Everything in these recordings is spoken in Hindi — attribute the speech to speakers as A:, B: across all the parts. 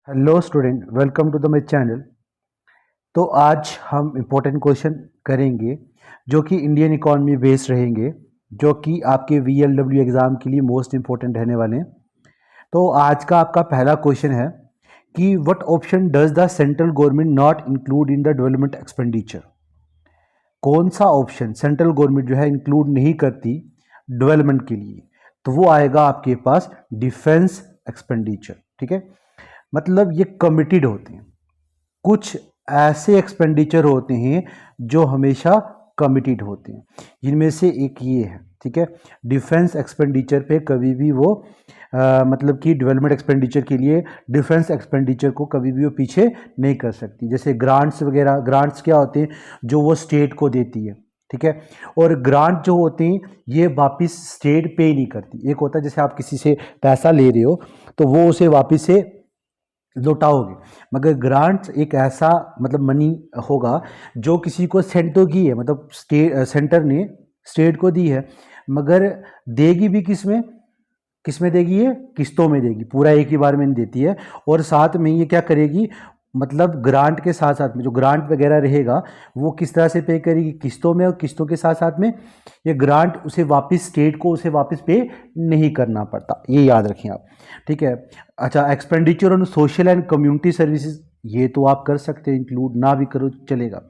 A: Hello student, welcome to the my channel. तो आज हम इम्पोर्टेंट क्वेश्चन करेंगे जो कि इंडियन इकॉनमी बेस्ड रहेंगे, जो कि आपके VLW एग्ज़ाम के लिए मोस्ट इम्पोर्टेंट रहने वाले हैं। तो आज का आपका पहला क्वेश्चन है कि what option does the central government not include in the development expenditure. कौन सा ऑप्शन सेंट्रल गवर्नमेंट जो है इंक्लूड नहीं करती डेवलपमेंट के लिए? तो वो आएगा आपके पास डिफेंस एक्सपेंडिचर। ठीक है, मतलब ये कमिटेड होते हैं। कुछ ऐसे एक्सपेंडिचर होते हैं जो हमेशा कमिटेड होते हैं, जिनमें से एक ये है। ठीक है, डिफेंस एक्सपेंडिचर पे कभी भी वो मतलब कि डेवलपमेंट एक्सपेंडिचर के लिए डिफेंस एक्सपेंडिचर को कभी भी वो पीछे नहीं कर सकती। जैसे ग्रांट्स वगैरह, ग्रांट्स क्या होते हैं? जो वो स्टेट को देती है। ठीक है, और ग्रांट जो होते हैं ये वापस स्टेट पे ही नहीं करती। एक होता है जैसे आप किसी से पैसा ले रहे हो तो वो उसे वापस से लौटाओगे, मगर ग्रांट्स एक ऐसा मतलब मनी होगा जो किसी को सेंटो की है, मतलब सेंटर ने स्टेट को दी है, मगर देगी भी किस में? किस में देगी? ये किस्तों में देगी, पूरा एक ही बार में नहीं देती है। और साथ में ये क्या करेगी, मतलब ग्रांट के साथ साथ में जो ग्रांट वगैरह रहेगा वो किस तरह से पे करेगी? किस्तों में, और किस्तों के साथ साथ में ये ग्रांट उसे वापस स्टेट को उसे वापस पे नहीं करना पड़ता, ये याद रखें आप। ठीक है, अच्छा, expenditure on social and community services, ये तो आप कर सकते हैं इंक्लूड, ना भी करो चलेगा।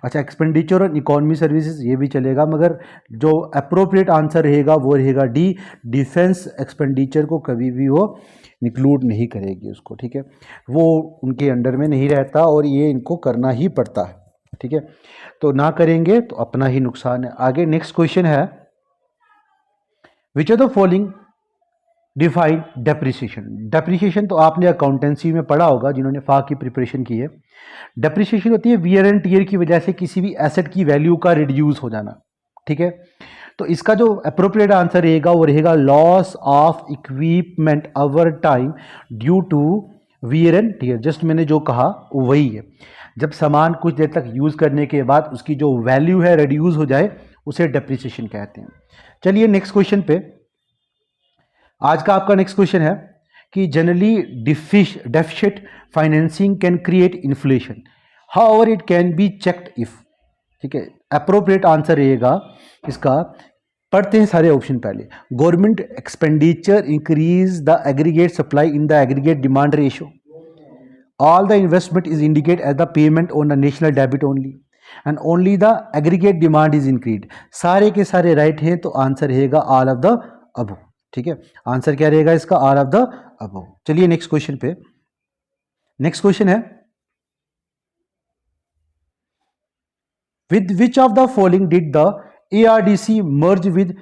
A: अच्छा, एक्सपेंडिचर ऑन इकोनॉमी सर्विसेज, ये भी चलेगा, मगर जो अप्रोप्रिएट आंसर रहेगा वो रहेगा डी, डिफेंस एक्सपेंडिचर को कभी भी वो इंक्लूड नहीं करेगी उसको। ठीक है, वो उनके अंडर में नहीं रहता और ये इनको करना ही पड़ता है। ठीक है, तो ना करेंगे तो अपना ही नुकसान है। आगे नेक्स्ट क्वेश्चन है, which are the following define depreciation. Depreciation तो आपने अकाउंटेंसी में पढ़ा होगा जिन्होंने फा की प्रिपरेशन की है। डेप्रिसिएशन होती है वियर एंड टियर की वजह से किसी भी एसेट की वैल्यू का रिड्यूस हो जाना। ठीक है, तो इसका जो अप्रोप्रिएट आंसर रहेगा वो रहेगा loss of equipment over time due to wear and tear. Just मैंने जो कहा वो वही है, जब सामान कुछ देर तक यूज करने के बाद उसकी जो वैल्यू है रिड्यूस हो जाए उसे डेप्रिसिएशन कहते हैं। चलिए नेक्स्ट क्वेश्चन पे। आज का आपका नेक्स्ट क्वेश्चन है कि generally deficit financing can create inflation, how it can be checked if. ठीक है, अप्रोप्रिएट आंसर रहेगा इसका, पढ़ते हैं सारे ऑप्शन पहले। Government expenditure increase the aggregate supply in the aggregate demand ratio, all the investment is indicate as the payment on the national debit only, and only the aggregate demand is increase. सारे के सारे राइट हैं, तो आंसर रहेगा ऑल ऑफ द अबव। ठीक है, आंसर क्या रहेगा इसका? All of the above. चलिए नेक्स्ट क्वेश्चन पे। नेक्स्ट क्वेश्चन है, with which of the following did the ARDC merge with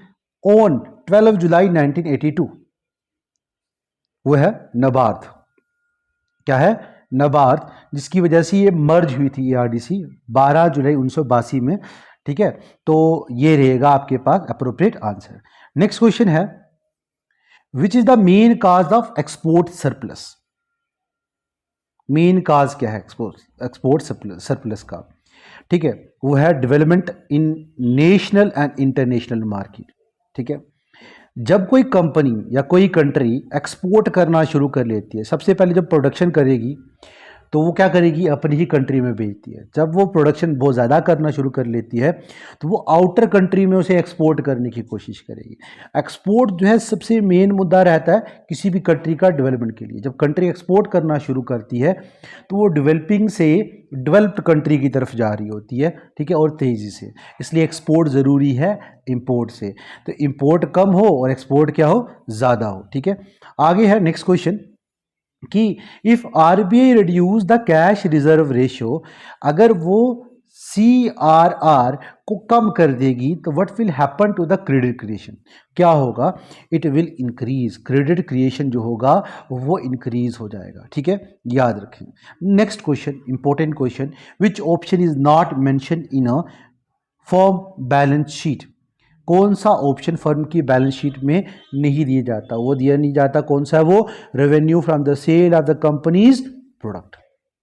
A: on 12 जुलाई 1982? वो है नबार्ड। क्या है? नबार्ड, जिसकी वजह से ये मर्ज हुई थी ARDC 12 जुलाई 1982 में। ठीक है, तो ये रहेगा आपके पास अप्रोप्रिएट आंसर। नेक्स्ट क्वेश्चन है, which is the main cause of export surplus. Main cause क्या है एक्सपोर्ट सरप्लस का? ठीक है, वो है development in national and international market. ठीक है, जब कोई कंपनी या कोई कंट्री एक्सपोर्ट करना शुरू कर लेती है, सबसे पहले जब प्रोडक्शन करेगी तो वो क्या करेगी? अपनी ही कंट्री में बेचती है। जब वो प्रोडक्शन बहुत ज़्यादा करना शुरू कर लेती है तो वो आउटर कंट्री में उसे एक्सपोर्ट करने की कोशिश करेगी। एक्सपोर्ट जो है सबसे मेन मुद्दा रहता है किसी भी कंट्री का डेवलपमेंट के लिए। जब कंट्री एक्सपोर्ट करना शुरू करती है तो वो डेवलपिंग से डेवलप्ड कंट्री की तरफ जा रही होती है। ठीक है, और तेज़ी से, इसलिए एक्सपोर्ट ज़रूरी है इंपोर्ट से। तो इंपोर्ट कम हो और एक्सपोर्ट क्या हो? ज़्यादा हो। ठीक है, आगे है नेक्स्ट क्वेश्चन कि if RBI reduce the cash reserve ratio, अगर वो CRR को कम कर देगी तो what will happen to the credit creation? क्या होगा? It will increase, credit creation जो होगा वो इंक्रीज हो जाएगा। ठीक है, याद रखें। Next question, important question, which option is not mention in a firm balance sheet? कौन सा ऑप्शन फर्म की बैलेंस शीट में नहीं दिया जाता? वो दिया नहीं जाता, कौन सा है वो? Revenue from the sale of the companies product.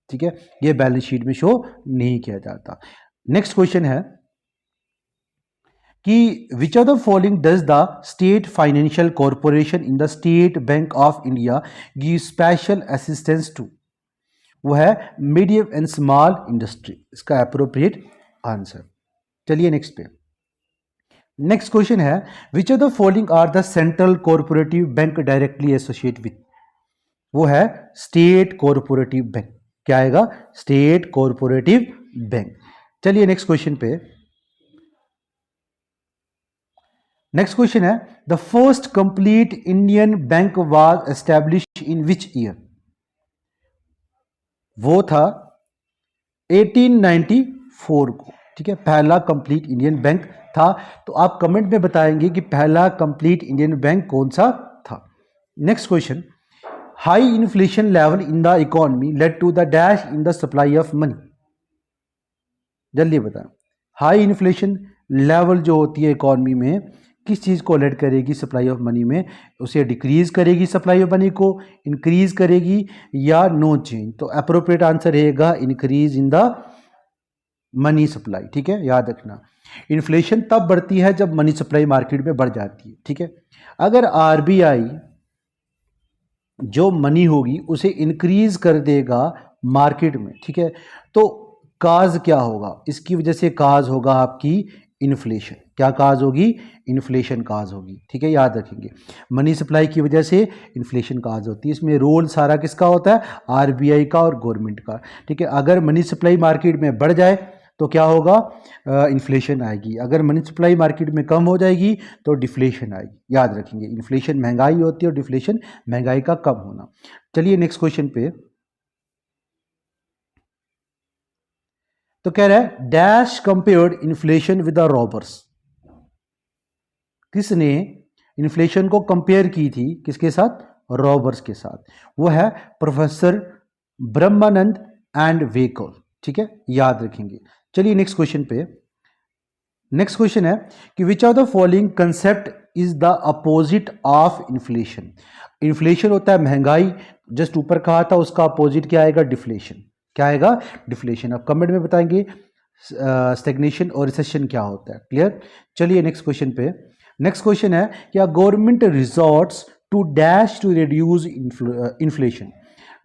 A: ठीक है, ये बैलेंस शीट में शो नहीं किया जाता। नेक्स्ट क्वेश्चन है कि which of the following does the state financial corporation in the State Bank of India give special assistance to? वो है मीडियम एंड स्मॉल इंडस्ट्री, इसका अप्रोप्रिएट आंसर। चलिए नेक्स्ट पे। नेक्स्ट क्वेश्चन है which of the following are the central cooperative bank directly associate with, वो है स्टेट कोऑपरेटिव बैंक। क्या आएगा? State cooperative bank. चलिए नेक्स्ट क्वेश्चन पे। नेक्स्ट क्वेश्चन है the first complete Indian bank was established in which year, वो था 1894 को। ठीक है, पहला कंप्लीट इंडियन बैंक था। तो आप कमेंट में बताएंगे कि पहला कंप्लीट इंडियन बैंक कौन सा था। Next question, high inflation level in the economy led to the dash in the supply of money. जल्दी बताएं, हाई इन्फ्लेशन लेवल जो होती है इकोनॉमी में किस चीज़ को लेड करेगी सप्लाई ऑफ मनी में? उसे डिक्रीज करेगी सप्लाई ऑफ मनी को, इंक्रीज करेगी या नो चेंज? तो अप्रोप्रिएट आंसर रहेगा increase in the money supply. ठीक है, याद रखना इन्फ्लेशन तब बढ़ती है जब मनी सप्लाई मार्केट में बढ़ जाती है। ठीक है, अगर आरबीआई जो मनी होगी उसे इंक्रीज कर देगा मार्केट में, ठीक है, तो काज क्या होगा? इसकी वजह से काज होगा आपकी इन्फ्लेशन। क्या काज होगी? इन्फ्लेशन काज होगी। ठीक है, याद रखेंगे मनी सप्लाई की वजह से इन्फ्लेशन काज होती है। इसमें रोल सारा किसका होता है? आरबीआई का और गवर्नमेंट का। ठीक है, अगर मनी सप्लाई मार्केट में बढ़ जाए तो क्या होगा? इन्फ्लेशन आएगी। अगर मनी सप्लाई मार्केट में कम हो जाएगी तो डिफ्लेशन आएगी। याद रखेंगे इन्फ्लेशन महंगाई होती है और डिफ्लेशन महंगाई का कम होना। चलिए नेक्स्ट क्वेश्चन पे। तो कह रहा है dash compared inflation with the robbers, किसने इन्फ्लेशन को कंपेयर की थी किसके साथ? रॉबर्स के साथ। वो है प्रोफेसर ब्रह्मानंद एंड वेकोल। ठीक है, याद रखेंगे। चलिए नेक्स्ट क्वेश्चन पे। नेक्स्ट क्वेश्चन है कि which of the following concept is the opposite of inflation. Inflation होता है महंगाई, जस्ट ऊपर कहा था, उसका अपोजिट क्या आएगा? डिफ्लेशन। क्या आएगा? डिफ्लेशन। अब कमेंट में बताएंगे स्टैग्नेशन और रिसेशन क्या होता है। क्लियर? चलिए नेक्स्ट क्वेश्चन पे। नेक्स्ट क्वेश्चन है क्या government resorts to dash to reduce inflation.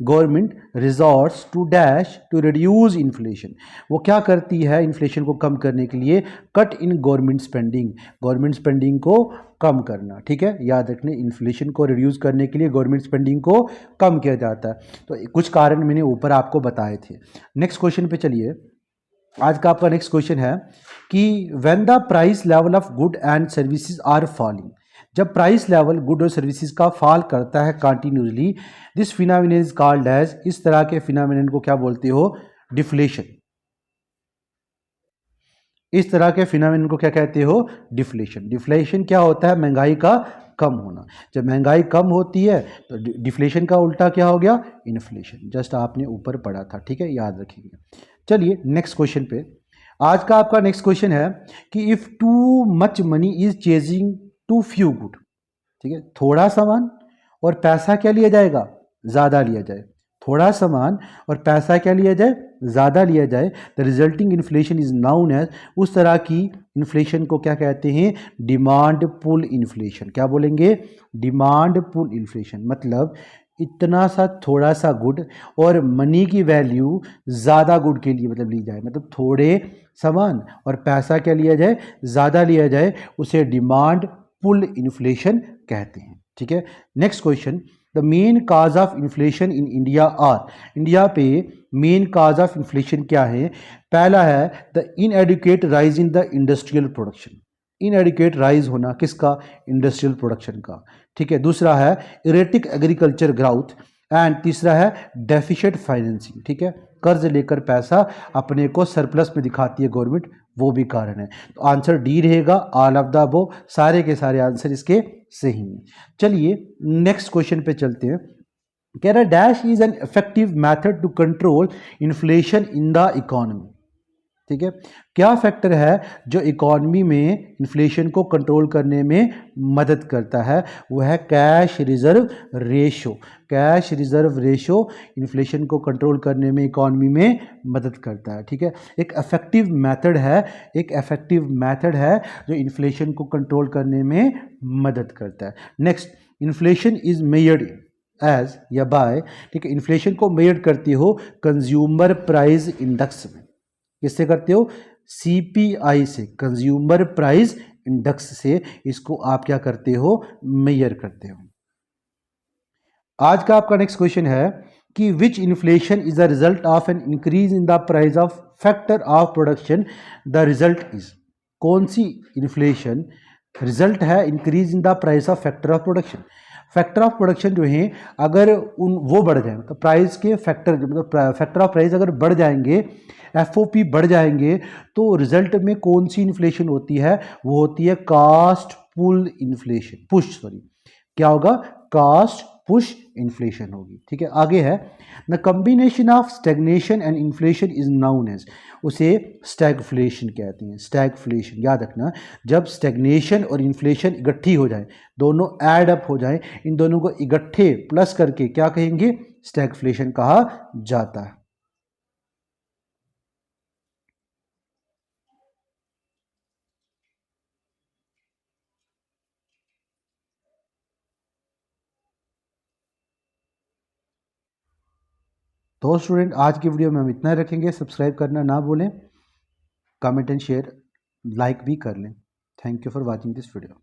A: Government resorts to dash to reduce inflation, वो क्या करती है इन्फ्लेशन को कम करने के लिए? Cut in government spending, government spending को कम करना। ठीक है, याद रखने इन्फ्लेशन को रिड्यूस करने के लिए गवर्नमेंट स्पेंडिंग को कम किया जाता है। तो कुछ कारण मैंने ऊपर आपको बताए थे। नेक्स्ट क्वेश्चन पे चलिए। आज का आपका नेक्स्ट क्वेश्चन है कि when the price level of good and services are falling, जब प्राइस लेवल गुड और सर्विसेज का फॉल करता है continuously, this phenomenon is called as, इस तरह के फिनोमेनन को क्या बोलते हो? डिफ्लेशन। इस तरह के फिनोमेनन को क्या कहते हो? डिफ्लेशन। डिफ्लेशन क्या होता है? महंगाई का कम होना। जब महंगाई कम होती है तो डिफ्लेशन का उल्टा क्या हो गया? इन्फ्लेशन। जस्ट आपने ऊपर पढ़ा था। ठीक है, याद रखिएगा। चलिए नेक्स्ट क्वेश्चन पे। आज का आपका नेक्स्ट क्वेश्चन है कि if too much money is chasing too few good. ठीक है, थोड़ा सामान और पैसा क्या लिया जाएगा? ज़्यादा लिया जाए। थोड़ा सामान और पैसा क्या लिया जाए? ज़्यादा लिया जाए। The resulting inflation is known as, उस तरह की इन्फ्लेशन को क्या कहते हैं? Demand pull inflation. क्या बोलेंगे? Demand pull inflation. मतलब इतना सा थोड़ा सा गुड और मनी की वैल्यू ज़्यादा गुड के लिए मतलब ली जाए, मतलब थोड़े सामान और पैसा क्या लिया जाए? ज़्यादा लिया जाए, उसे डिमांड पुल इन्फ्लेशन कहते हैं। ठीक है, next question, the main cause of inflation in India are, India पे मेन काज ऑफ इन्फ्लेशन क्या है? पहला है the inadequate rise in the industrial production. Inadequate rise होना किसका? इंडस्ट्रियल प्रोडक्शन का। ठीक है, दूसरा है इरेटिक एग्रीकल्चर ग्राउथ एंड तीसरा है डेफिशिएंट फाइनेंसिंग। ठीक है, कर्ज लेकर पैसा अपने को सरप्लस में दिखाती है गवर्नमेंट, वो भी कारण है। तो आंसर डी रहेगा, ऑल ऑफ द अबव। सारे के सारे आंसर इसके सही हैं। चलिए नेक्स्ट क्वेश्चन पे चलते हैं। कह रहा है dash is an effective method to control inflation in the economy. ठीक है, क्या फैक्टर है जो इकोनॉमी में इन्फ्लेशन को कंट्रोल करने में मदद करता है? वो है cash reserve ratio. Cash reserve ratio inflation को कंट्रोल करने में इकोनॉमी में मदद करता है। ठीक है, एक इफेक्टिव मेथड है, एक इफेक्टिव मेथड है जो इन्फ्लेशन को कंट्रोल करने में मदद करता है। Next, inflation is measured as या बाय, ठीक है, इन्फ्लेशन को मेजर करते हो कंज्यूमर प्राइस इंडेक्स में। किससे करते हो? सीपीआई से, कंज्यूमर प्राइस इंडेक्स से इसको आप क्या करते हो? मेजर करते हो। आज का आपका नेक्स्ट क्वेश्चन है कि which inflation is the result of an increase in the price of factor of production, the result is. कौन सी इन्फ्लेशन रिजल्ट है increase in the price of factor of production? Factor of production जो है अगर उन वो बढ़ जाए, तो प्राइस के फैक्टर, मतलब फैक्टर ऑफ प्राइस अगर बढ़ जाएंगे, एफओपी बढ़ जाएंगे, तो रिजल्ट में कौन सी इन्फ्लेशन होती है? वो होती है cost pull inflation, push sorry, क्या होगा? कास्ट पुश इन्फ्लेशन होगी। ठीक है, आगे है the combination of stagnation and inflation is known as, उसे स्टैगफ्लेशन कहते हैं। स्टैगफ्लेशन याद रखना, जब स्टैग्नेशन और इन्फ्लेशन इकट्ठी हो जाए, दोनों ऐड अप हो जाए, इन दोनों को इकट्ठे प्लस करके क्या कहेंगे? स्टैगफ्लेशन कहा जाता है। तो स्टूडेंट, आज की वीडियो में हम इतना ही रखेंगे। सब्सक्राइब करना ना भूलें, कमेंट एंड शेयर, लाइक भी कर लें। Thank you for watching this video.